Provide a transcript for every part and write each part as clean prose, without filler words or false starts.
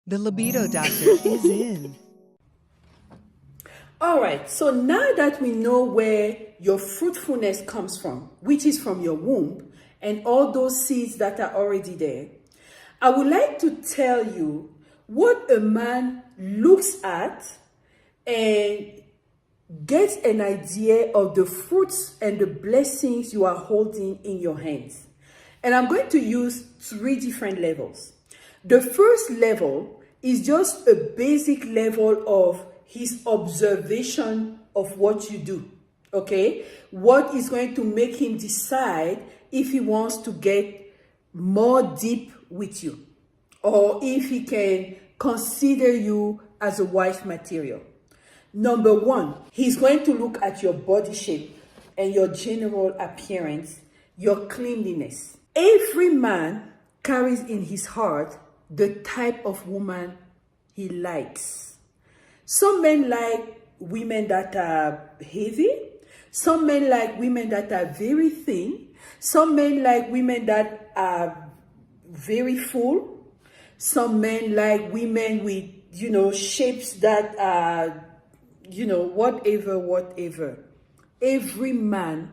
The libido doctor is in. All right, so now that we know where your fruitfulness comes from, which is from your womb, and all those seeds that are already there, I would like to tell you what a man looks at and gets an idea of the fruits and the blessings you are holding in your hands. And I'm going to use 3 different levels. The first level is just a basic level of his observation of what you do, okay? What is going to make him decide if he wants to get more deep with you, or if he can consider you as a wife material. Number 1, he's going to look at your body shape and your general appearance, your cleanliness. Every man carries in his heart the type of woman he likes. Some men like women that are heavy. Some men like women that are very thin. Some men like women that are very full. Some men like women with, shapes that are, whatever. Every man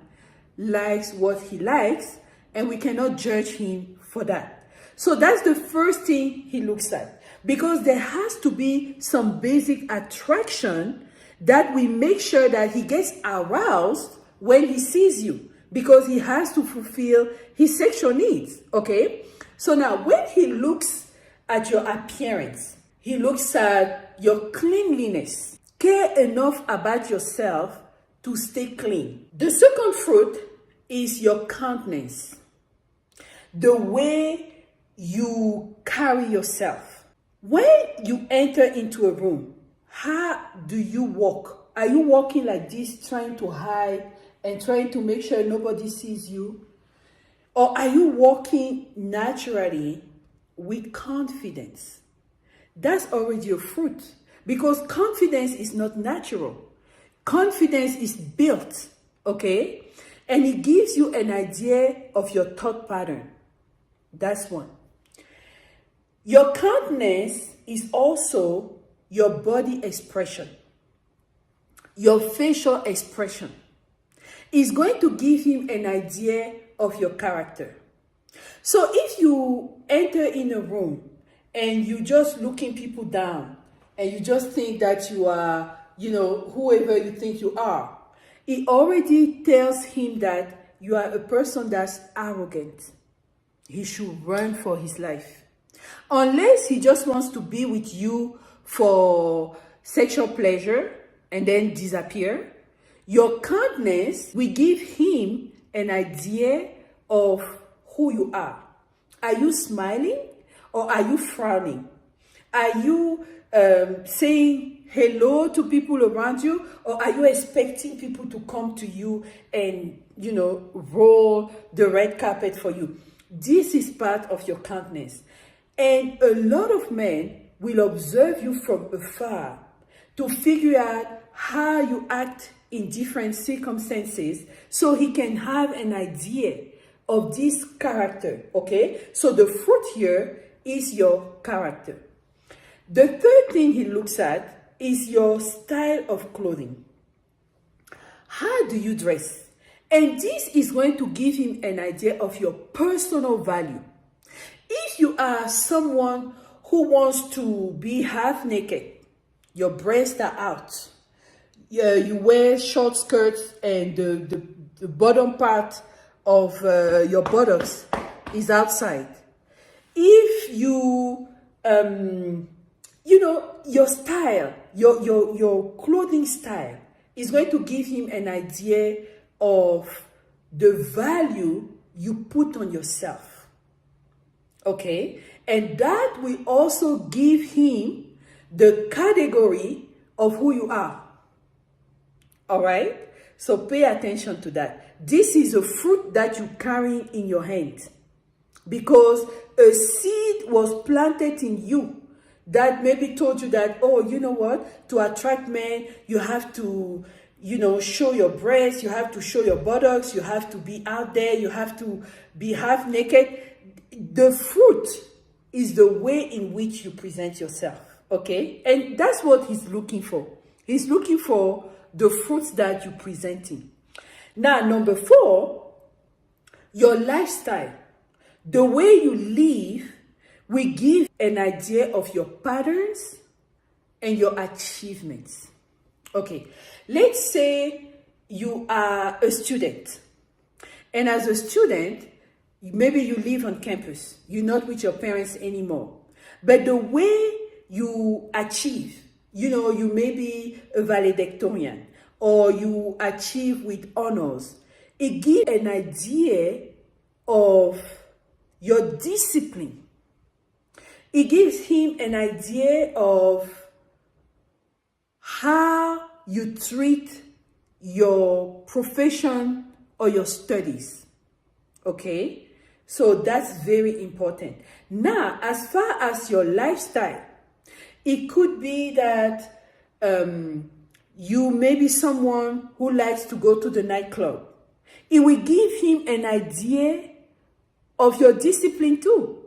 likes what he likes, and we cannot judge him for that. So that's the first thing he looks at. Because there has to be some basic attraction that we make sure that he gets aroused when he sees you, because he has to fulfill his sexual needs, okay? So now when he looks at your appearance, he looks at your cleanliness. Care enough about yourself to stay clean. The second fruit is your countenance, the way you carry yourself. When you enter into a room, how do you walk? Are you walking like this, trying to hide and trying to make sure nobody sees you? Or are you walking naturally with confidence? That's already a fruit, because confidence is not natural. Confidence is built, okay? And it gives you an idea of your thought pattern. That's one. Your countenance is also your body expression, your facial expression. Is going to give him an idea of your character. So if you enter in a room and you just looking people down and you just think that you are, whoever you think you are, it already tells him that you are a person that's arrogant. He should run for his life. Unless he just wants to be with you for sexual pleasure and then disappear, your countenance will give him an idea of who you are. Are you smiling or are you frowning? Are you saying hello to people around you, or are you expecting people to come to you and, roll the red carpet for you? This is part of your countenance. And a lot of men will observe you from afar to figure out how you act in different circumstances, so he can have an idea of this character, okay? So the fruit here is your character. The third thing he looks at is your style of clothing. How do you dress? And this is going to give him an idea of your personal value. If you are someone who wants to be half naked, your breasts are out, you wear short skirts and the bottom part of your buttocks is outside. If you, your style, your clothing style is going to give him an idea of the value you put on yourself. Okay, and that will also give him the category of who you are. All right, so pay attention to that. This is a fruit that you carry in your hand, because a seed was planted in you that maybe told you that, oh, you know what, to attract men, you have to, show your breasts, you have to show your buttocks, you have to be out there, you have to be half naked. The fruit is the way in which you present yourself, okay? And that's what he's looking for. He's looking for the fruits that you're presenting. Now, number 4, your lifestyle. The way you live will give an idea of your patterns and your achievements. Okay, let's say you are a student. And as a student, maybe you live on campus. You're not with your parents anymore. But the way you achieve, you may be a valedictorian or you achieve with honors. It gives an idea of your discipline. It gives him an idea of how you treat your profession or your studies. Okay? So that's very important. Now, as far as your lifestyle, it could be that you may be someone who likes to go to the nightclub. It will give him an idea of your discipline too.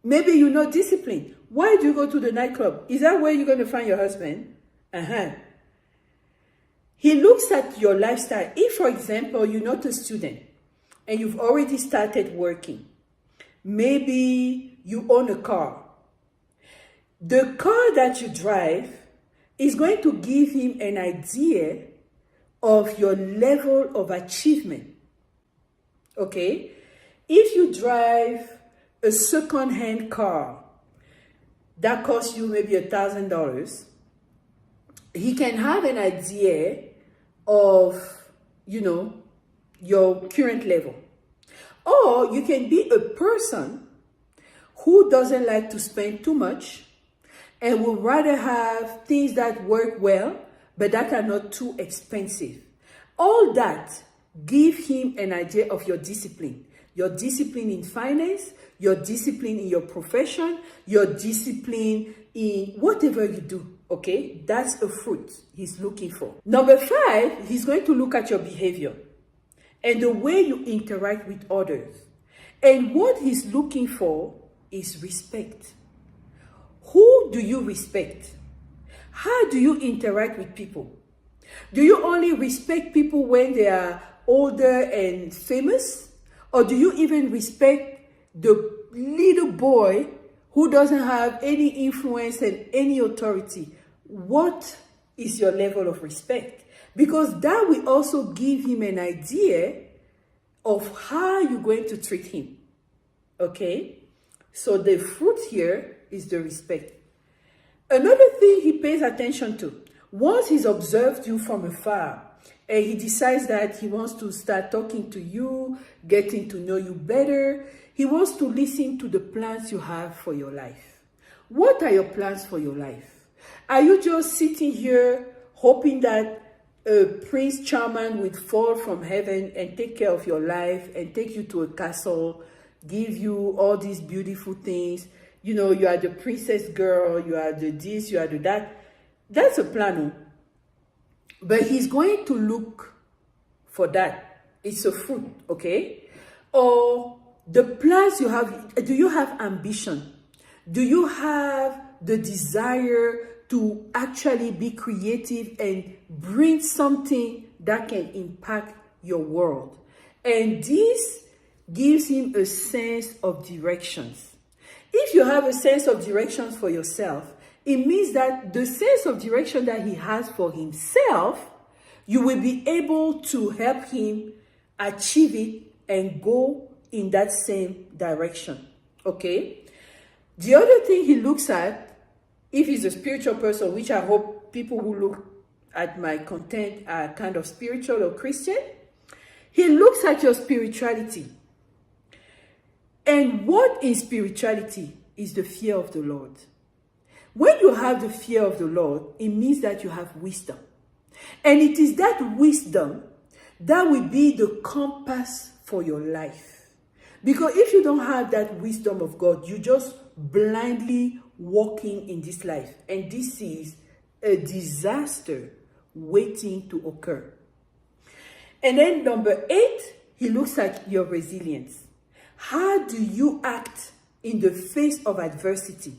Maybe you're not disciplined. Why do you go to the nightclub? Is that where you're going to find your husband? He looks at your lifestyle. If, for example, you're not a student and you've already started working, maybe you own a car. The car that you drive is going to give him an idea of your level of achievement. Okay? If you drive a second-hand car that costs you maybe $1,000, he can have an idea of, your current level. Or you can be a person who doesn't like to spend too much and would rather have things that work well, but that are not too expensive. All that give him an idea of your discipline. Your discipline in finance, your discipline in your profession, your discipline in whatever you do, okay? That's a fruit he's looking for. Number 5, he's going to look at your behavior and the way you interact with others. And what he's looking for is respect. Who do you respect? How do you interact with people? Do you only respect people when they are older and famous? Or do you even respect the little boy who doesn't have any influence and any authority? What is your level of respect? Because that will also give him an idea of how you're going to treat him. Okay? So the fruit here is the respect. Another thing he pays attention to, once he's observed you from afar, and he decides that he wants to start talking to you, getting to know you better, he wants to listen to the plans you have for your life. What are your plans for your life? Are you just sitting here hoping that a Prince Charming would fall from heaven and take care of your life and take you to a castle, give you all these beautiful things? You are the princess girl, you are the this, you are the that. That's a plan. But he's going to look for that. It's a fruit, okay? Or the plans you have, do you have ambition? Do you have the desire to actually be creative and bring something that can impact your world? And this gives him a sense of directions. If you have a sense of directions for yourself, it means that the sense of direction that he has for himself, you will be able to help him achieve it and go in that same direction. Okay? The other thing he looks at, if he's a spiritual person, which I hope people who look at my content are kind of spiritual or Christian, he looks at your spirituality. And what is spirituality is the fear of the Lord. When you have the fear of the Lord, it means that you have wisdom. And it is that wisdom that will be the compass for your life. Because if you don't have that wisdom of God, you just blindly walking in this life. And this is a disaster waiting to occur. And then number 8, he looks at your resilience. How do you act in the face of adversity?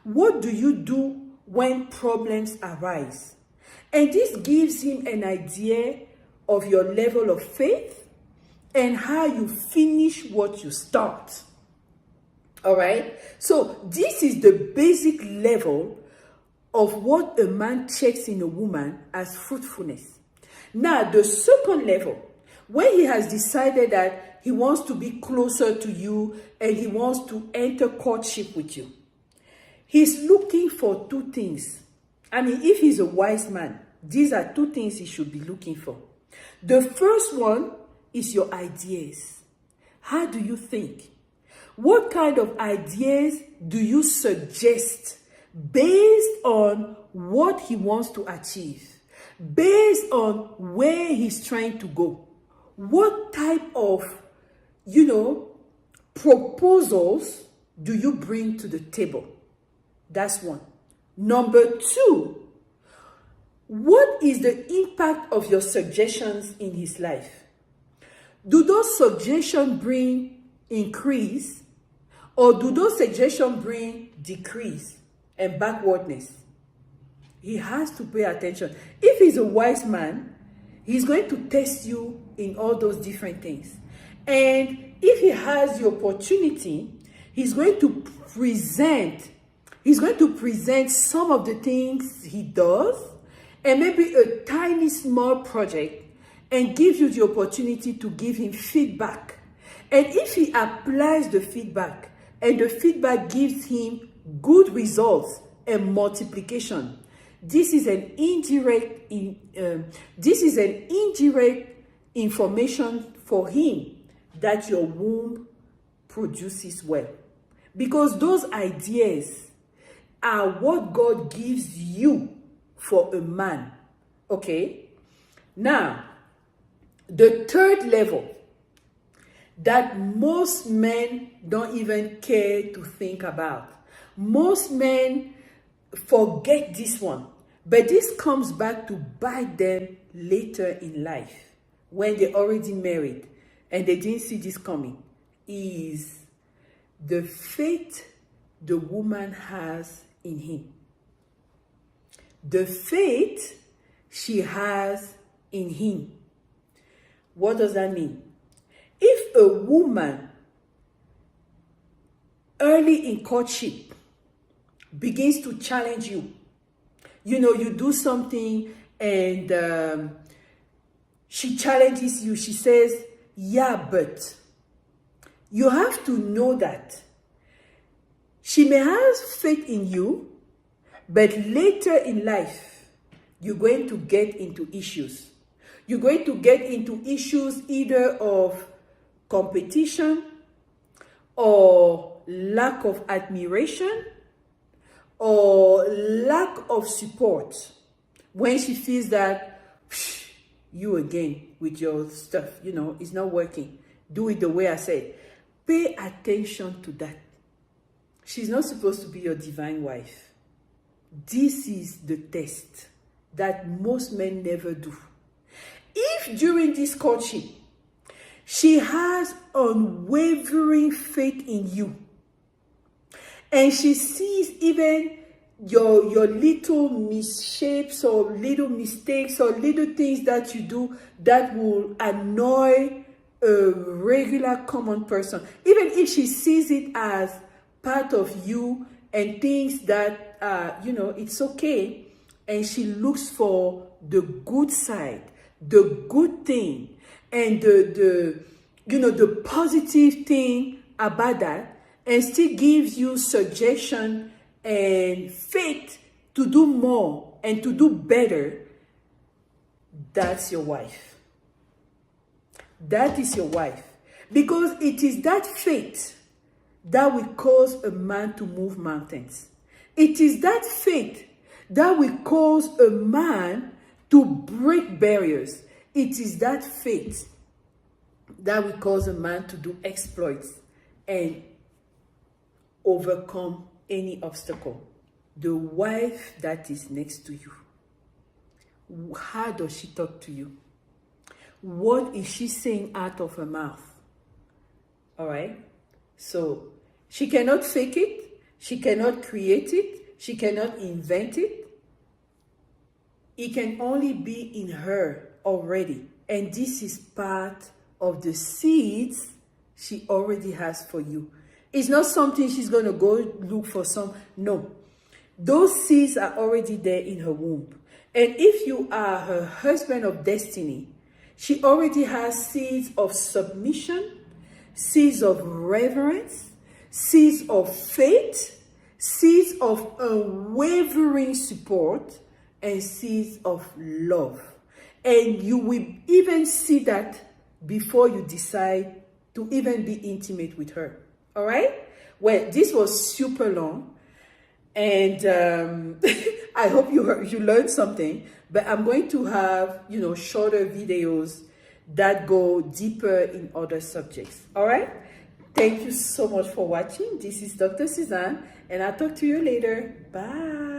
What do you do when problems arise? And this gives him an idea of your level of faith and how you finish what you start. All right? So this is the basic level of what a man checks in a woman as fruitfulness. Now, the second level, when he has decided that he wants to be closer to you and he wants to enter courtship with you, he's looking for two things. I mean, if he's a wise man, these are two things he should be looking for. The first one is your ideas. How do you think? What kind of ideas do you suggest based on what he wants to achieve? Based on where he's trying to go? What type of, proposals do you bring to the table? That's one. Number two, what is the impact of your suggestions in his life? Do those suggestions bring increase, or do those suggestions bring decrease and backwardness? He has to pay attention. If he's a wise man, he's going to test you in all those different things. And if he has the opportunity, he's going to present some of the things he does and maybe a tiny small project and give you the opportunity to give him feedback. And if he applies the feedback and the feedback gives him good results and multiplication, this is an indirect information for him that your womb produces well. Because those ideas are what God gives you for a man. Okay? Now, the third level that most men don't even care to think about. Most men forget this one. But this comes back to bite them later in life when they're already married and they didn't see this coming, is the faith the woman has in him. The faith she has in him. What does that mean? If a woman early in courtship begins to challenge you, you do something and she challenges you, she says, yeah, but you have to know that she may have faith in you, but later in life, you're going to get into issues. You're going to get into issues either of competition or lack of admiration or lack of support when she feels that you again with your stuff, it's not working. Do it the way I said. Pay attention to that. She's not supposed to be your divine wife. This is the test that most men never do. If during this courtship, she has unwavering faith in you, and she sees even your little misshapes or little mistakes or little things that you do that will annoy a regular common person, even if she sees it as part of you and thinks that, it's okay, and she looks for the good side, the good thing, and the positive thing about that, and still gives you suggestion and faith to do more and to do better, that's your wife. That is your wife. Because it is that faith that will cause a man to move mountains. It is that faith that will cause a man to break barriers. It is that faith that will cause a man to do exploits and overcome any obstacle. The wife that is next to you, how does she talk to you? What is she saying out of her mouth? All right? So She cannot fake it. She cannot create it. She cannot invent it. It can only be in her already. And this is part of the seeds she already has for you. It's not something she's going to go look for some. No. Those seeds are already there in her womb. And if you are her husband of destiny, she already has seeds of submission, seeds of reverence, seeds of faith, seeds of unwavering support, and seeds of love. And you will even see that before you decide to even be intimate with her. All right? Well, this was super long. And I hope you learned something. But I'm going to have, shorter videos that go deeper in other subjects. All right? Thank you so much for watching. This is Dr. Suzanne, and I'll talk to you later. Bye.